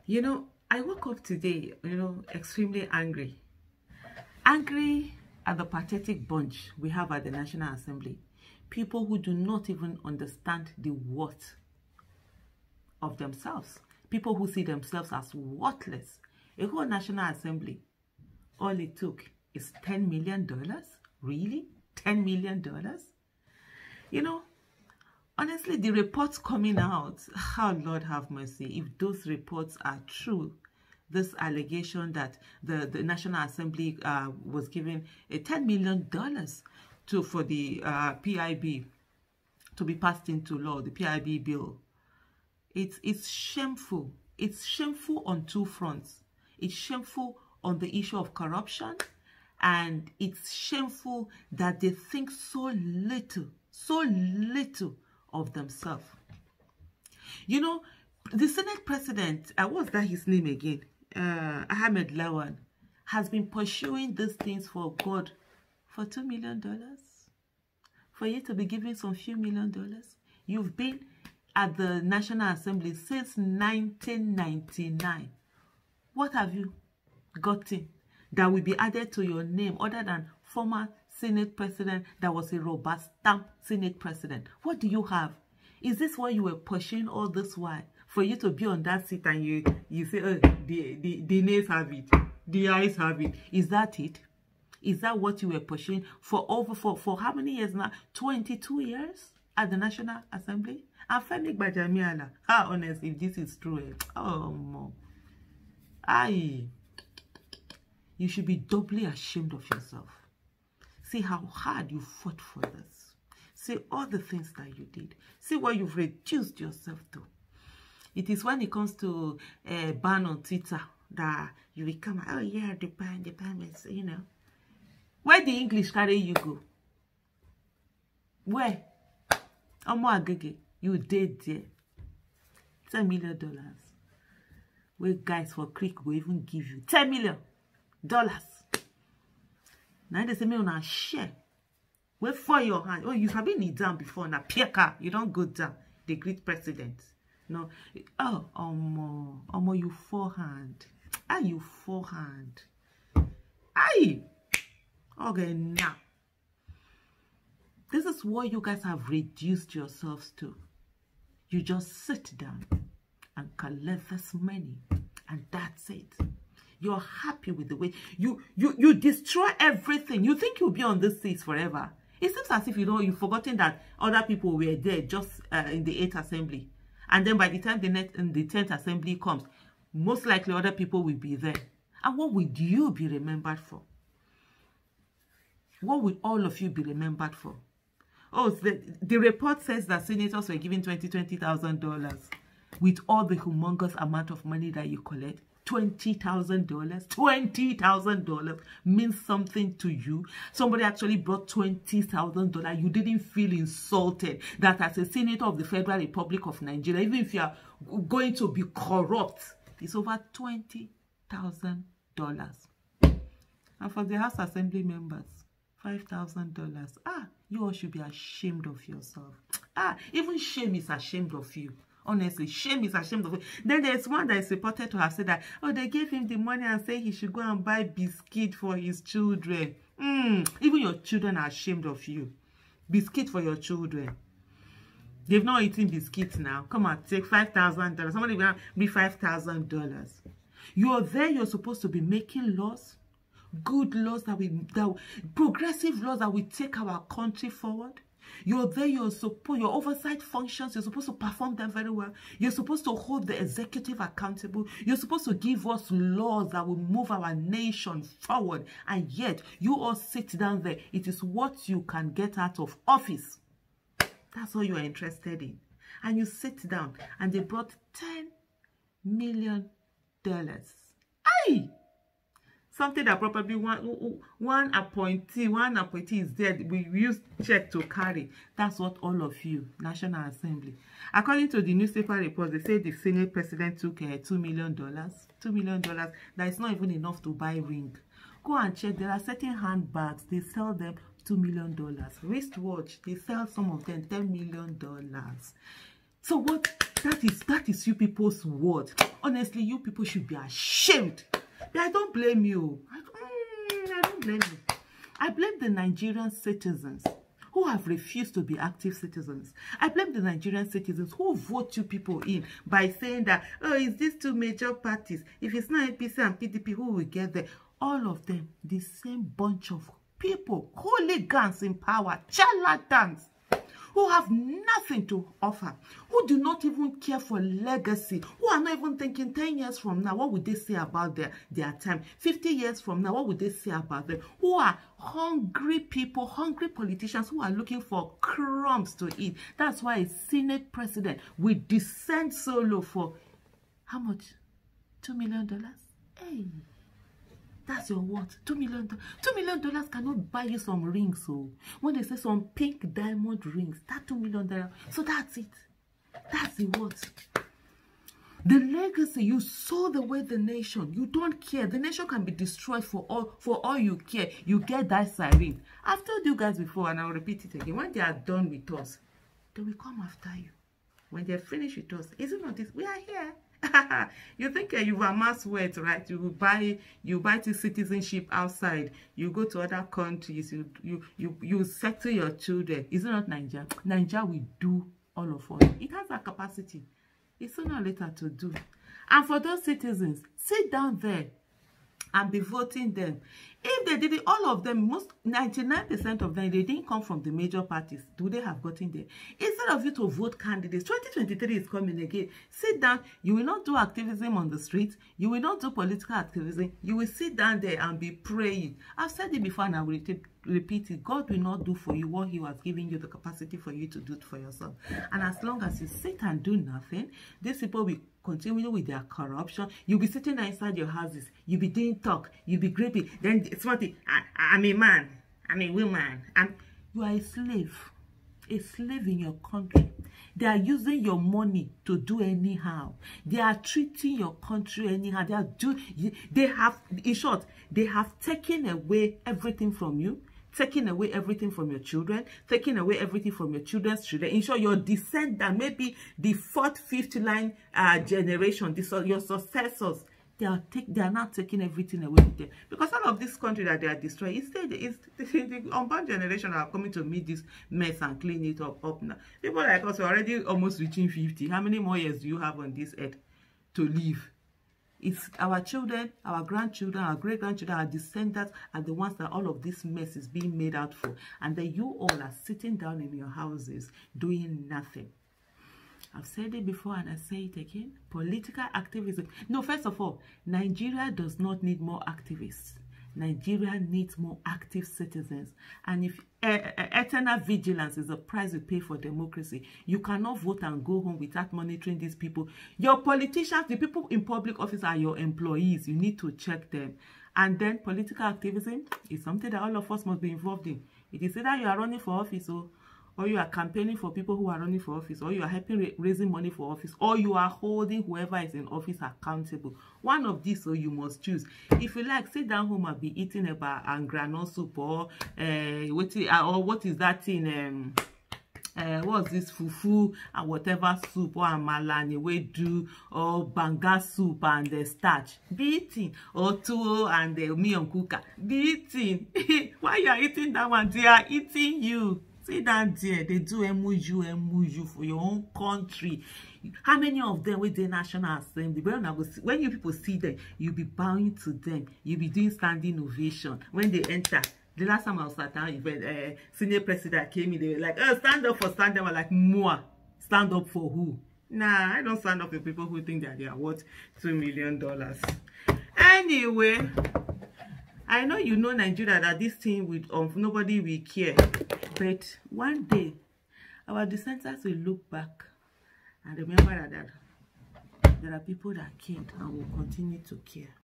You know, I woke up today, extremely angry. Angry at the pathetic bunch we have at the National Assembly. People who do not even understand the worth of themselves. People who see themselves as worthless. A whole National Assembly, all it took is $10 million? Really? $10 million? You know, honestly, the reports coming out, Lord have mercy, if those reports are true, this allegation that the National Assembly was given a $10 million for the PIB to be passed into law, the PIB bill. It's shameful. It's shameful on two fronts. It's shameful on the issue of corruption, and it's shameful that they think so little of themselves. You know, the Senate president, what's that his name again? Ahmed Lawan, has been pursuing these things for God for $2 million. For you to be giving some few $1 million. You've been at the National Assembly since 1999. What have you gotten that will be added to your name other than former Senate president that was a rubber stamp Senate president? What do you have? Is this why you were pushing all this while? For you to be on that seat and you say, oh, the nays have it, the eyes have it. Is that it? Is that what you were pushing for for how many years now? 22 years at the National Assembly? And Femi Gbajamiala, how honest, if this is true, you should be doubly ashamed of yourself. See how hard you fought for this. See all the things that you did. See what you've reduced yourself to. It is when it comes to ban on Twitter that you become, oh yeah, the ban is, Where the English carry you go? Where? Agege, you did there. $10 million. Where guys for Creek will even give you $10 million. Now they say me on a share. Wait for your hand. Oh, you have been down before. Now, Pieka, you don't go down. The great president. No. Oh, you forehand. You forehand. Okay, now. This is what you guys have reduced yourselves to. You just sit down and collect this money. And that's it. You're happy with the way you destroy everything. You think you'll be on this seat forever. It seems as if you've forgotten that other people were there just in the 8th assembly. And then by the time the 10th assembly comes, most likely other people will be there. And what would you be remembered for? What would all of you be remembered for? Oh, the report says that senators were given $20,000 with all the humongous amount of money that you collect. $20,000. $20,000 means something to you. Somebody actually brought $20,000. You didn't feel insulted that as a senator of the Federal Republic of Nigeria, even if you are going to be corrupt, it's over $20,000. And for the House Assembly members, $5,000. You all should be ashamed of yourself. Even shame is ashamed of you. Honestly, shame is ashamed of it. Then there's one that is reported to have said that, oh, they gave him the money and say he should go and buy biscuit for his children. Even your children are ashamed of you. Biscuit for your children. They've not eaten biscuits now. Come on, take $5,000. Somebody will be $5,000. You're there, you're supposed to be making laws. Good laws progressive laws that will take our country forward. You're there, your oversight functions, you're supposed to perform them very well. You're supposed to hold the executive accountable. You're supposed to give us laws that will move our nation forward. And yet, you all sit down there. It is what you can get out of office. That's all you are interested in. And you sit down, and they brought $10 million. Something that probably one appointee is there. We use check to carry. That's what all of you, National Assembly. According to the newspaper report, they say the Senate president took $2 million. $2 million. That is not even enough to buy ring. Go and check. There are certain handbags. They sell them $2 million. Wristwatch. They sell some of them $10 million. So what? That is you people's word. Honestly, you people should be ashamed. But I don't blame you. I don't blame you. I blame the Nigerian citizens who have refused to be active citizens. I blame the Nigerian citizens who vote you people in by saying that, oh, it's these two major parties. If it's not APC and PDP, who will get there? All of them, the same bunch of people, hooligans in power, charlatans, who have nothing to offer, who do not even care for legacy, who are not even thinking 10 years from now, what would they say about their time? 50 years from now, what would they say about them? Who are hungry people, hungry politicians who are looking for crumbs to eat. That's why a Senate president will descend so low for, how much? $2 million? Hey! That's your what? $2 million. $2 million cannot buy you some rings. So when they say some pink diamond rings, that $2 million. So that's it. That's the what? The legacy. You sold away the nation. You don't care. The nation can be destroyed for all you care. You get that siren. I've told you guys before, and I'll repeat it again. When they are done with us, they will come after you. When they're finished with us, is it not this? We are here. You think you've amassed wealth, right? You buy this citizenship outside. You go to other countries. You settle your children. Is it not Nigeria? Nigeria will do all of us. It has that capacity. It's sooner or later to do. And for those citizens, sit down there and be voting them. If they did it, all of them, most 99% of them, they didn't come from the major parties. Do they have gotten there? Instead of you to vote candidates, 2023 is coming again. Sit down. You will not do activism on the streets. You will not do political activism. You will sit down there and be praying. I've said it before and I will repeat it. God will not do for you what he was giving you the capacity for you to do it for yourself. And as long as you sit and do nothing, these people will continue with their corruption. You'll be sitting there inside your houses. You'll be doing talk. You'll be gripping. Then it's something. I'm a man. I'm a woman. You are a slave. A slave in your country. They are using your money to do anyhow. They are treating your country anyhow. They have, in short, they have taken away everything from you. Taking away everything from your children, taking away everything from your children's children. Ensure your descendant, maybe the 4th, 5th line generation, your successors, they are not taking everything away with them. Because all of this country that they are destroying, the unborn generation are coming to meet this mess and clean it up now. People like us are already almost reaching 50. How many more years do you have on this earth to live? It's our children, our grandchildren, our great-grandchildren, our descendants are the ones that all of this mess is being made out for. And then you all are sitting down in your houses doing nothing. I've said it before and I say it again. Political activism. No, first of all, Nigeria does not need more activists. Nigeria needs more active citizens. And if eternal vigilance is the price we pay for democracy, you cannot vote and go home without monitoring these people. Your politicians, the people in public office are your employees. You need to check them. And then political activism is something that all of us must be involved in. It is either you are running for office or you are campaigning for people who are running for office, or you are helping raising money for office, or you are holding whoever is in office accountable. One of these, so you must choose. If you like, sit down home and be eating about and granola soup or what is that thing? What's this fufu and whatever soup or amala and wedu or banga soup and the starch. Be eating or tuwo and the miyan kuka. Be eating. Why you are eating that one? They are eating you. See that there, they do MUU for your own country. How many of them with the National Assembly? When you people see them, you'll be bowing to them. You'll be doing standing ovation. When they enter, the last time I was at an event, senior president came in, they were like, oh, stand up for stand up. I'm like, moi, stand up for who? Nah, I don't stand up for people who think that they are worth $2 million. Anyway, I know you know Nigeria that this thing with nobody will care. But one day, our descendants will look back and remember that there are people that cared and will continue to care.